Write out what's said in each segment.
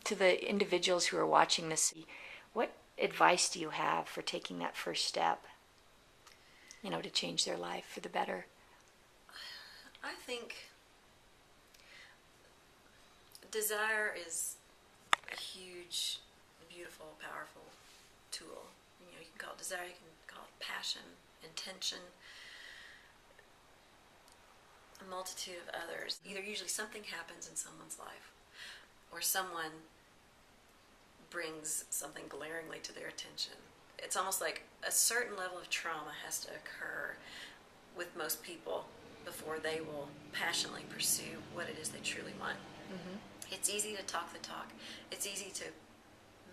To the individuals who are watching this, what advice do you have for taking that first step, to change their life for the better? I think desire is a huge, beautiful, powerful tool. You can call it desire, you can call it passion, intention, a multitude of others. Either usually something happens in someone's life, or someone brings something glaringly to their attention. It's almost like a certain level of trauma has to occur with most people before they will passionately pursue what it is they truly want. Mm-hmm. It's easy to talk the talk. It's easy to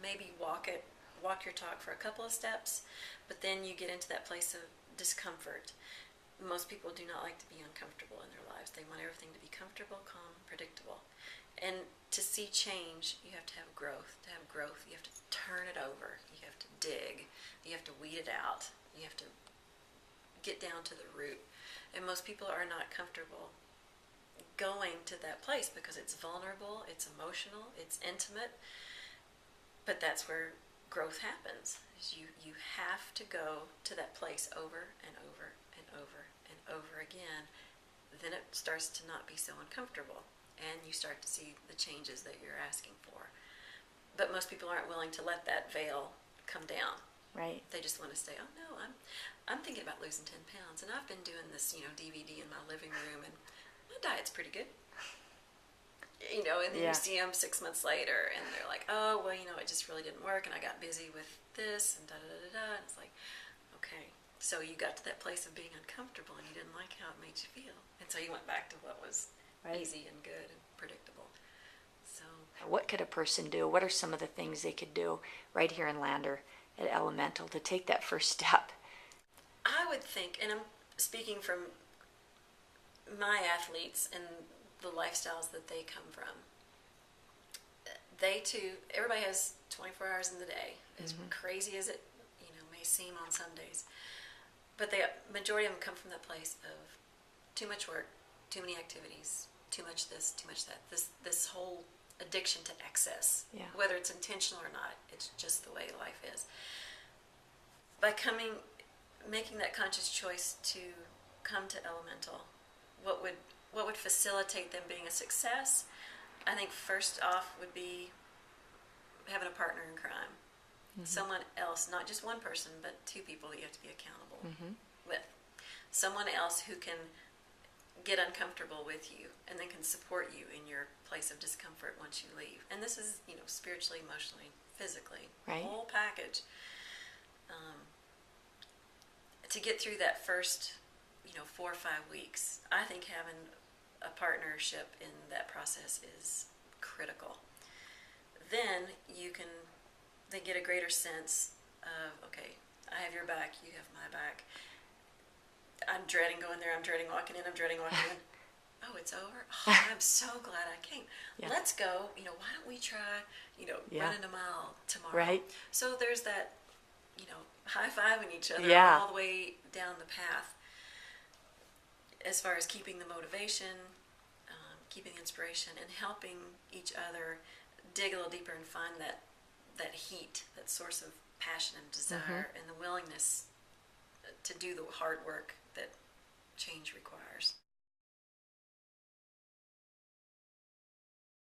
maybe walk your talk for a couple of steps, but then you get into that place of discomfort. Most people do not like to be uncomfortable in their lives. They want everything to be comfortable, calm, predictable. And to see change, you have to have growth. To have growth, you have to turn it over. You have to dig. You have to weed it out. You have to get down to the root. And most people are not comfortable going to that place because it's vulnerable, it's emotional, it's intimate. But that's where growth happens. Is you have to go to that place over and over and over and over again. Then it starts to not be so uncomfortable, and you start to see the changes that you're asking for. But most people aren't willing to let that veil come down. Right. They just want to say, "Oh no, I'm thinking about losing 10 pounds, and I've been doing this, DVD in my living room, and my diet's pretty good." And then you see them 6 months later, and they're like, "Oh, well, it just really didn't work, and I got busy with this, and da-da-da-da-da." And it's like, okay, so you got to that place of being uncomfortable, and you didn't like how it made you feel. And so you went back to what was easy and good and predictable. So what could a person do? What are some of the things they could do right here in Lander at Elemental to take that first step? I would think, and I'm speaking from my athletes and the lifestyles that they come from, they too, everybody has 24 hours in the day, as crazy as it may seem on some days. But the majority of them come from that place of too much work, too many activities, too much this, too much that. This whole addiction to excess, whether it's intentional or not, it's just the way life is. By making that conscious choice to come to Elemental, what would facilitate them being a success? I think first off would be having a partner in crime. Someone else, not just one person, but two people that you have to be accountable with. Someone else who can get uncomfortable with you and then can support you in your place of discomfort once you leave. And this is, spiritually, emotionally, physically, right. Whole package. To get through that first, 4 or 5 weeks, I think having a partnership in that process is critical. Then you can get a greater sense of, okay, I have your back, you have my back. I'm dreading going there, I'm dreading walking in, I'm dreading walking in. Oh, it's over? Oh, I'm so glad I came. Yeah. Let's go. Why don't we try, running a mile tomorrow? Right. So there's that, high-fiving each other all the way down the path. As far as keeping the motivation, keeping inspiration, and helping each other dig a little deeper and find that heat, that source of passion and desire, and the willingness to do the hard work that change requires.